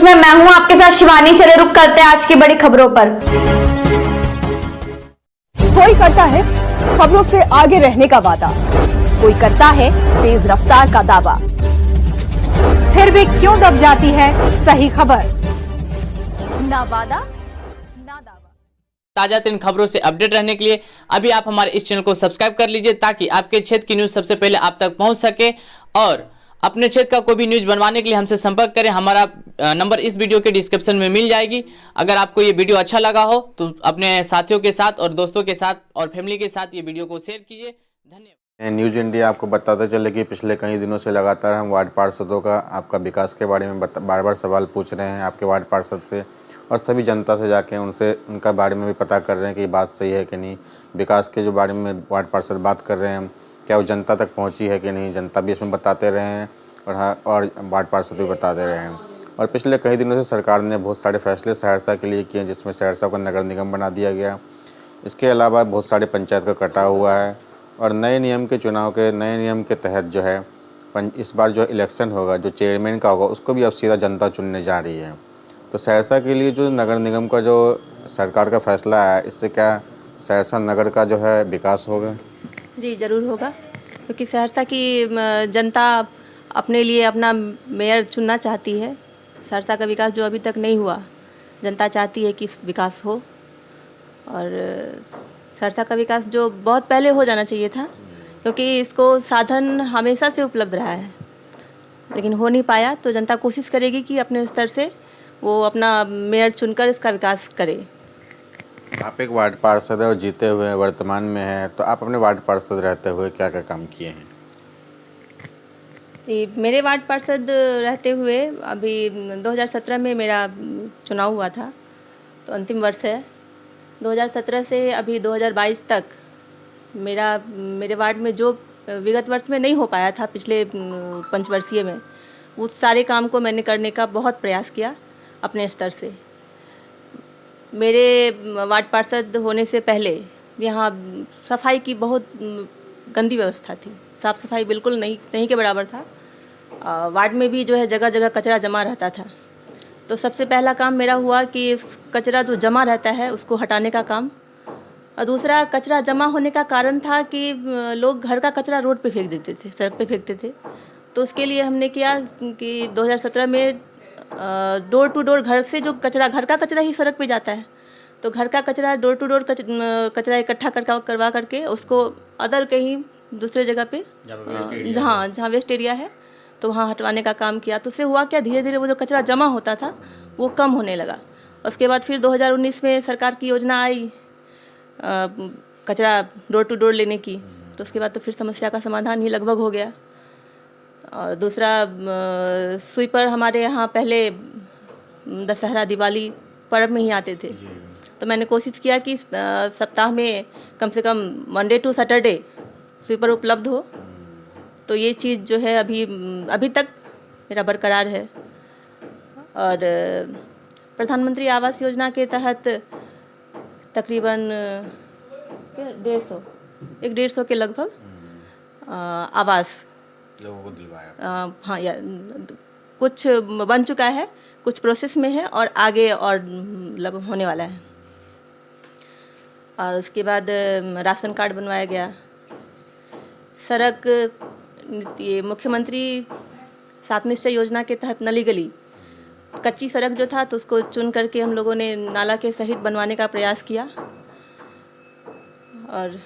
News में मैं हूं आपके साथ शिवानी। चले रुक करते हैं आज की बड़ी खबरों पर। कोई करता है खबरों से आगे रहने का वादा, कोई करता है तेज रफ्तार का दावा, फिर भी क्यों दब जाती है सही खबर? ना वादा ना दावा। ताजा तीन खबरों से अपडेट रहने के लिए अभी आप हमारे इस चैनल को सब्सक्राइब कर लीजिए ताकि आपके क्षेत्र की न्यूज सबसे पहले आप तक पहुंच सके। और अपने क्षेत्र का कोई भी न्यूज बनवाने के लिए हमसे संपर्क करें। हमारा नंबर इस वीडियो के डिस्क्रिप्शन में मिल जाएगी। अगर आपको ये वीडियो अच्छा लगा हो तो अपने साथियों के साथ और दोस्तों के साथ और फैमिली के साथ ये वीडियो को शेयर कीजिए। धन्यवाद। न्यूज़ इंडिया आपको बताते चले कि पिछले कई दिनों से लगातार हम वार्ड पार्षदों का आपका विकास के बारे में बार बार सवाल पूछ रहे हैं आपके वार्ड पार्षद से, और सभी जनता से जाके उनसे उनका बारे में भी पता कर रहे हैं कि बात सही है कि नहीं। विकास के जो बारे में वार्ड पार्षद बात कर रहे हैं क्या वो जनता तक पहुंची है कि नहीं, जनता भी इसमें बताते रहे हैं और वार्ड पार्षद भी बता दे रहे हैं। और पिछले कई दिनों से सरकार ने बहुत सारे फैसले सहरसा के लिए किए, जिसमें सहरसा को नगर निगम बना दिया गया। इसके अलावा बहुत सारे पंचायत का कटा हुआ है और नए नियम के तहत जो है इस बार जो इलेक्शन होगा, जो चेयरमैन का होगा, उसको भी अब सीधा जनता चुनने जा रही है। तो सहरसा के लिए जो नगर निगम का जो सरकार का फैसला है, इससे क्या सहरसा नगर का जो है विकास होगा? जी ज़रूर होगा, क्योंकि सहरसा की जनता अपने लिए अपना मेयर चुनना चाहती है। सहरसा का विकास जो अभी तक नहीं हुआ, जनता चाहती है कि विकास हो। और सहरसा का विकास जो बहुत पहले हो जाना चाहिए था, क्योंकि इसको साधन हमेशा से उपलब्ध रहा है, लेकिन हो नहीं पाया। तो जनता कोशिश करेगी कि अपने स्तर से वो अपना मेयर चुनकर इसका विकास करे। आप एक वार्ड पार्षद है और जीते हुए वर्तमान में हैं, तो आप अपने वार्ड पार्षद रहते हुए क्या क्या काम किए हैं? जी, मेरे वार्ड पार्षद रहते हुए अभी 2017 में मेरा चुनाव हुआ था, तो अंतिम वर्ष है। 2017 से अभी 2022 तक मेरे वार्ड में जो विगत वर्ष में नहीं हो पाया था, पिछले पंचवर्षीय में, उस सारे काम को मैंने करने का बहुत प्रयास किया अपने स्तर से। मेरे वार्ड पार्षद होने से पहले यहाँ सफाई की बहुत गंदी व्यवस्था थी, साफ़ सफाई बिल्कुल नहीं के बराबर था। वार्ड में भी जो है जगह जगह कचरा जमा रहता था। तो सबसे पहला काम मेरा हुआ कि इस कचरा जो जमा रहता है उसको हटाने का काम। और दूसरा, कचरा जमा होने का कारण था कि लोग घर का कचरा रोड पे फेंक देते थे, सड़क पे फेंकते थे। तो उसके लिए हमने किया कि 2017 में डोर टू डोर घर से जो कचरा, घर का कचरा ही सड़क पे जाता है, तो घर का कचरा डोर टू डोर कचरा इकट्ठा करवा करके उसको अदर कहीं दूसरे जगह पे जहाँ वेस्ट एरिया है तो वहाँ हटवाने का काम किया। तो उससे हुआ क्या, धीरे धीरे वो जो कचरा जमा होता था वो कम होने लगा। उसके बाद फिर 2019 में सरकार की योजना आई कचरा डोर टू डोर लेने की, तो उसके बाद तो फिर समस्या का समाधान ही लगभग हो गया। और दूसरा, स्वीपर हमारे यहाँ पहले दशहरा दिवाली पर्व में ही आते थे, तो मैंने कोशिश किया कि सप्ताह में कम से कम मंडे टू सैटरडे स्वीपर उपलब्ध हो। तो ये चीज़ जो है अभी तक मेरा बरकरार है। और प्रधानमंत्री आवास योजना के तहत तकरीबन 150 के लगभग आवास लोगों को दिलवाया। हाँ, या कुछ बन चुका है, कुछ प्रोसेस में है और आगे और मतलब होने वाला है। और उसके बाद राशन कार्ड बनवाया गया। सड़क, ये मुख्यमंत्री 7 निश्चय योजना के तहत नली गली, कच्ची सड़क जो था तो उसको चुन करके हम लोगों ने नाला के सहित बनवाने का प्रयास किया। और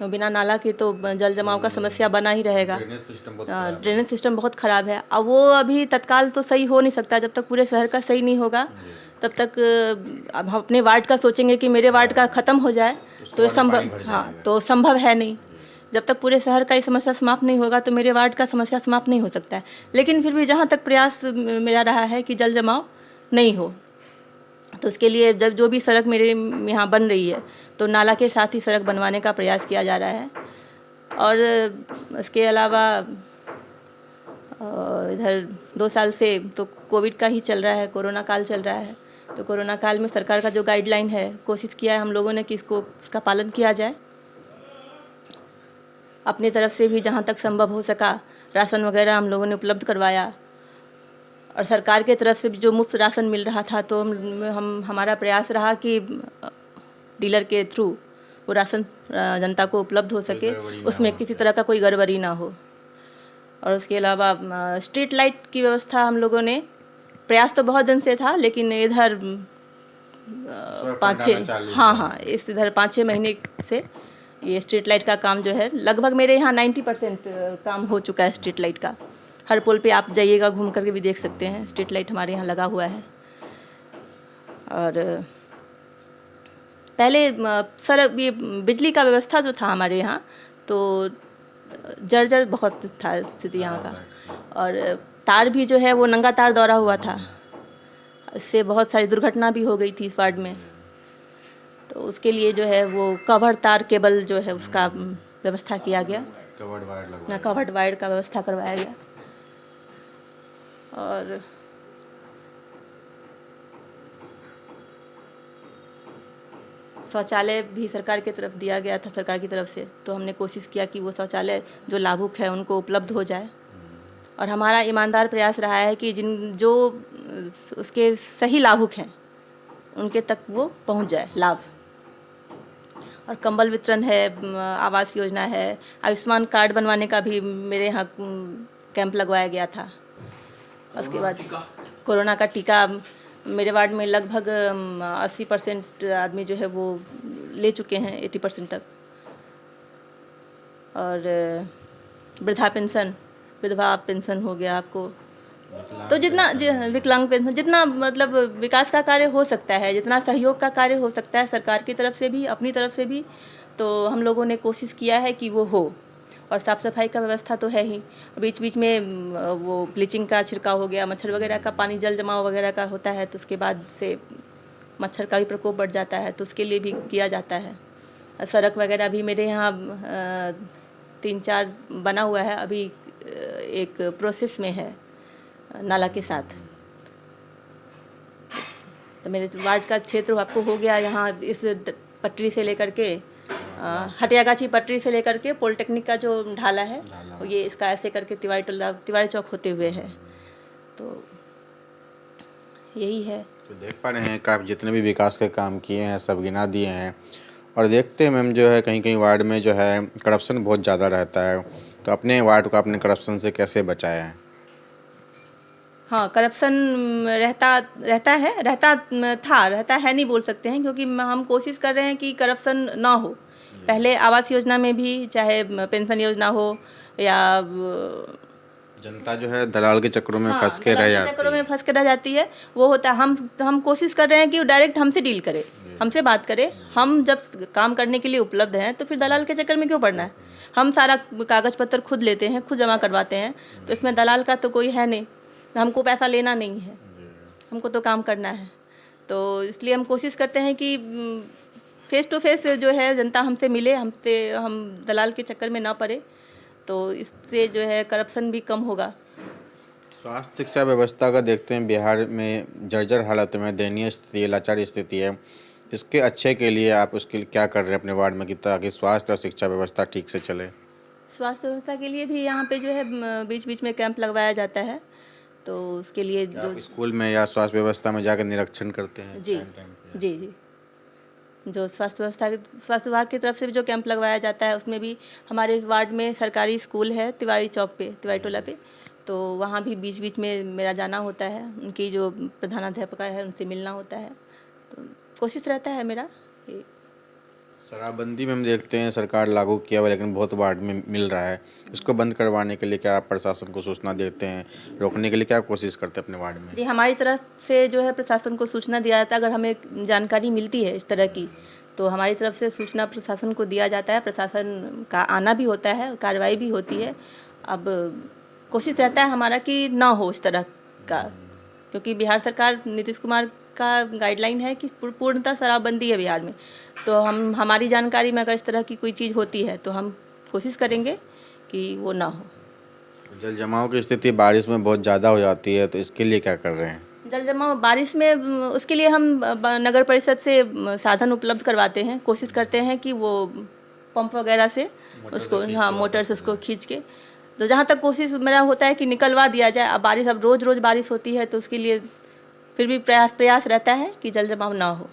बिना नाला के तो जल जमाव का समस्या बना ही रहेगा। ड्रेनेज सिस्टम बहुत ख़राब है। अब वो अभी तत्काल तो सही हो नहीं सकता, जब तक पूरे शहर का सही नहीं होगा तब तक। अब हम अपने वार्ड का सोचेंगे कि मेरे वार्ड का ख़त्म हो जाए तो तो संभव है नहीं। जब तक पूरे शहर का ये समस्या समाप्त नहीं होगा तो मेरे वार्ड का समस्या समाप्त नहीं हो सकता है। लेकिन फिर भी जहाँ तक प्रयास मेरा रहा है कि जल जमाव नहीं हो, तो उसके लिए जब जो भी सड़क मेरे यहाँ बन रही है तो नाला के साथ ही सड़क बनवाने का प्रयास किया जा रहा है। और इसके अलावा इधर 2 साल से तो कोविड का ही चल रहा है, कोरोना काल चल रहा है। तो कोरोना काल में सरकार का जो गाइडलाइन है, कोशिश किया है हम लोगों ने कि इसका पालन किया जाए। अपनी तरफ से भी जहाँ तक संभव हो सका राशन वगैरह हम लोगों ने उपलब्ध करवाया। और सरकार के तरफ से भी जो मुफ्त राशन मिल रहा था, तो हमारा प्रयास रहा कि डीलर के थ्रू वो राशन जनता को उपलब्ध हो सके, उसमें किसी तरह का कोई गड़बड़ी ना हो। और उसके अलावा स्ट्रीट लाइट की व्यवस्था हम लोगों ने, प्रयास तो बहुत दिन से था, लेकिन इधर 5-6 महीने से ये स्ट्रीट लाइट का काम जो है, लगभग मेरे यहाँ 90% काम हो चुका है स्ट्रीट लाइट का। हर पोल पे आप जाइएगा, घूम करके भी देख सकते हैं, स्ट्रीट लाइट हमारे यहाँ लगा हुआ है। और पहले सर ये बिजली का व्यवस्था जो था हमारे यहाँ, तो जर्जर बहुत था स्थिति यहाँ का, और तार भी जो है वो नंगा तार दौरा हुआ था, इससे बहुत सारी दुर्घटना भी हो गई थी इस वार्ड में। तो उसके लिए जो है वो कवर्ड तार केबल जो है उसका व्यवस्था किया गया, कवर्ड वायर का व्यवस्था करवाया गया। और शौचालय भी सरकार की तरफ दिया गया था, सरकार की तरफ से, तो हमने कोशिश किया कि वो शौचालय जो लाभुक है उनको उपलब्ध हो जाए। और हमारा ईमानदार प्रयास रहा है कि जो उसके सही लाभुक हैं उनके तक वो पहुंच जाए लाभ। और कंबल वितरण है, आवास योजना है, आयुष्मान कार्ड बनवाने का भी मेरे यहाँ कैंप लगवाया गया था। उसके बाद कोरोना का टीका मेरे वार्ड में लगभग 80% आदमी जो है वो ले चुके हैं, 80% तक। और वृद्धा पेंशन, विधवा पेंशन हो गया आपको, तो जितना विकलांग पेंशन, जितना मतलब विकास का कार्य हो सकता है, जितना सहयोग का कार्य हो सकता है सरकार की तरफ से भी, अपनी तरफ से भी, तो हम लोगों ने कोशिश किया है कि वो हो। और साफ़ सफाई का व्यवस्था तो है ही, बीच बीच में वो ब्लीचिंग का छिड़काव हो गया, मच्छर वगैरह का पानी जल जमाव वगैरह का होता है, तो उसके बाद से मच्छर का भी प्रकोप बढ़ जाता है, तो उसके लिए भी किया जाता है। सड़क वगैरह भी मेरे यहाँ 3-4 बना हुआ है, अभी एक प्रोसेस में है नाला के साथ। तो मेरे वार्ड का क्षेत्र आपको हो गया यहाँ, इस पटरी से लेकर के हटियागाछी पटरी से लेकर के पॉलिटेक्निक का जो ढाला है, ये इसका ऐसे करके तिवारी चौक होते हुए है। तो यही है। तो देख पा रहे हैं कि आप जितने भी विकास के काम किए हैं सब गिना दिए हैं, और देखते हैं मैम जो है कहीं कहीं वार्ड में जो है करप्शन बहुत ज़्यादा रहता है, तो अपने वार्ड को आपने करप्शन से कैसे बचाया है? हाँ, करप्शन रहता है नहीं बोल सकते हैं, क्योंकि हम कोशिश कर रहे हैं कि करप्शन ना हो। पहले आवास योजना में भी, चाहे पेंशन योजना हो, या जनता जो है दलाल के चक्करों में फंस के रह जाती है। वो होता है, हम कोशिश कर रहे हैं कि डायरेक्ट हमसे डील करे, हमसे बात करे। हम जब काम करने के लिए उपलब्ध हैं तो फिर दलाल के चक्कर में क्यों पड़ना है? हम सारा कागज पत्र खुद लेते हैं, खुद जमा करवाते हैं, तो इसमें दलाल का तो कोई है नहीं, हमको पैसा लेना नहीं है, हमको तो काम करना है। तो इसलिए हम कोशिश करते हैं कि फेस टू फेस जो है जनता हमसे मिले, हम दलाल के चक्कर में ना पड़े, तो इससे जो है करप्शन भी कम होगा। स्वास्थ्य शिक्षा व्यवस्था का देखते हैं बिहार में जर्जर हालत में, दयनीय स्थिति है, लाचार स्थिति है। इसके अच्छे के लिए आप उसके लिए क्या कर रहे हैं अपने वार्ड में कि ताकि स्वास्थ्य और शिक्षा व्यवस्था ठीक से चले? स्वास्थ्य व्यवस्था के लिए भी यहाँ पे जो है बीच बीच में कैंप लगवाया जाता है, तो उसके लिए जो स्कूल में या स्वास्थ्य व्यवस्था में जाकर निरीक्षण करते हैं? जी, जो स्वास्थ्य विभाग की तरफ से भी जो कैंप लगवाया जाता है, उसमें भी हमारे वार्ड में सरकारी स्कूल है तिवारी चौक पे, तिवारी टोला पे, तो वहाँ भी बीच बीच में मेरा जाना होता है, उनकी जो प्रधानाध्यापिका है उनसे मिलना होता है, तो कोशिश रहता है मेरा। शराबबंदी में हम देखते हैं सरकार लागू किया हुआ, लेकिन बहुत वार्ड में मिल रहा है, इसको बंद करवाने के लिए क्या आप प्रशासन को सूचना देते हैं? रोकने के लिए क्या कोशिश करते हैं अपने वार्ड में? जी, हमारी तरफ से जो है प्रशासन को सूचना दिया जाता है। अगर हमें जानकारी मिलती है इस तरह की, तो हमारी तरफ से सूचना प्रशासन को दिया जाता है, प्रशासन का आना भी होता है, कार्रवाई भी होती है। अब कोशिश रहता है हमारा कि ना हो इस तरह का, क्योंकि बिहार सरकार नीतीश कुमार का गाइडलाइन है कि पूर्णतः शराबबंदी है बिहार में। तो हमारी जानकारी में अगर इस तरह की कोई चीज़ होती है तो हम कोशिश करेंगे कि वो ना हो। जल जमाव की स्थिति बारिश में बहुत ज़्यादा हो जाती है, तो इसके लिए क्या कर रहे हैं? जल जमाव बारिश में, उसके लिए हम नगर परिषद से साधन उपलब्ध करवाते हैं, कोशिश करते हैं कि वो पंप वगैरह से उसको, हाँ, मोटर से उसको खींच के तो जहाँ तक कोशिश मेरा होता है कि निकलवा दिया जाए। अब रोज़ रोज़ बारिश होती है तो उसके लिए फिर भी प्रयास रहता है कि जल जमाव ना हो।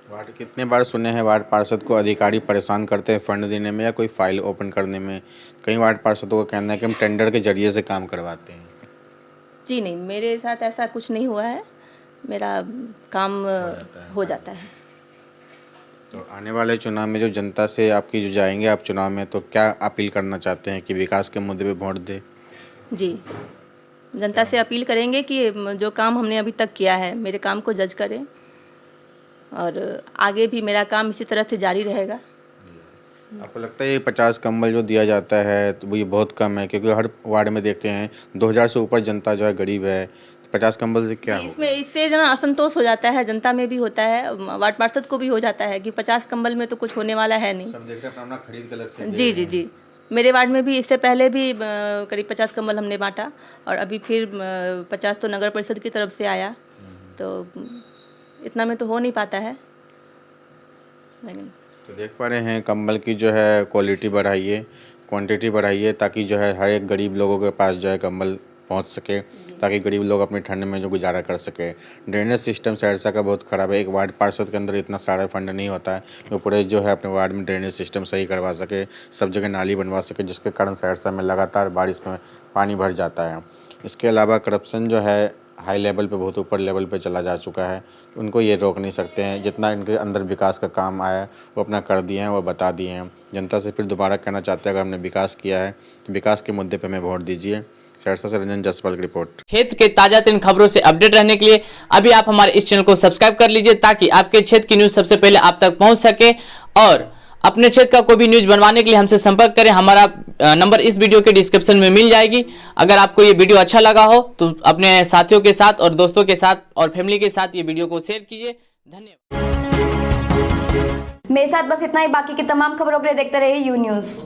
वार्ड कितने बार सुने हैं वार्ड पार्षद को अधिकारी परेशान करते हैं फंड देने में या कोई फाइल ओपन करने में। कई वार्ड पार्षदों का कहना है कि हम टेंडर के जरिए से काम करवाते हैं। जी नहीं, मेरे साथ ऐसा कुछ नहीं हुआ है, मेरा काम हो जाता है। तो आने वाले चुनाव में जो जनता से आपकी जो जाएंगे आप चुनाव में, तो क्या अपील करना चाहते हैं कि विकास के मुद्दे पे वोट दे? जी, जनता से अपील करेंगे कि जो काम हमने अभी तक किया है मेरे काम को जज करें और आगे भी मेरा काम इसी तरह से जारी रहेगा। आपको लगता है ये 50 कंबल जो दिया जाता है तो वो ये बहुत कम है? क्योंकि हर वार्ड में देखते हैं 2000 से ऊपर जनता जो है गरीब है, 50 कंबल से क्या होगा? इससे जो ना असंतोष हो जाता है, जनता में भी होता है, वार्ड पार्षद को भी हो जाता है कि 50 कंबल में तो कुछ होने वाला है नहीं। सब देखते हैं अपना खरीद के अलग से। जी जी जी, मेरे वार्ड में भी इससे पहले भी करीब 50 कंबल हमने बांटा और अभी फिर 50 तो नगर परिषद की तरफ से आया, तो इतना में तो हो नहीं पाता है। लेकिन तो देख पा रहे हैं कंबल की जो है क्वालिटी बढ़ाइए, क्वांटिटी बढ़ाइए, ताकि जो है हर एक गरीब लोगों के पास जो है कंबल पहुंच सके, ताकि गरीब लोग अपनी ठंड में जो गुजारा कर सके। ड्रेनेज सिस्टम सहरसा का बहुत ख़राब है। एक वार्ड पार्षद के अंदर इतना सारा फंड नहीं होता है जो पूरे जो है अपने वार्ड में ड्रेनेज सिस्टम सही करवा सके, सब जगह नाली बनवा सके, जिसके कारण सहरसा में लगातार बारिश में पानी भर जाता है। इसके अलावा करप्शन जो है हाई लेवल पे, बहुत ऊपर लेवल पे चला जा चुका है। उनको ये रोक नहीं सकते हैं। जितना इनके अंदर विकास का काम आया वो अपना कर दिए हैं, वो बता दिए हैं। जनता से फिर दोबारा कहना चाहते हैं अगर हमने विकास किया है तो विकास के मुद्दे पे हमें वोट दीजिए। सहरसा से रंजन जसपाल की रिपोर्ट। क्षेत्र के ताजा तीन खबरों से अपडेट रहने के लिए अभी आप हमारे इस चैनल को सब्सक्राइब कर लीजिए, ताकि आपके क्षेत्र की न्यूज सबसे पहले आप तक पहुंच सके। और अपने क्षेत्र का कोई भी न्यूज बनवाने के लिए हमसे संपर्क करें। हमारा नंबर इस वीडियो के डिस्क्रिप्शन में मिल जाएगी। अगर आपको ये वीडियो अच्छा लगा हो तो अपने साथियों के साथ और दोस्तों के साथ और फैमिली के साथ ये वीडियो को शेयर कीजिए। धन्यवाद। मेरे साथ बस इतना ही। बाकी की तमाम खबरों के लिए देखते रहिए यू न्यूज़।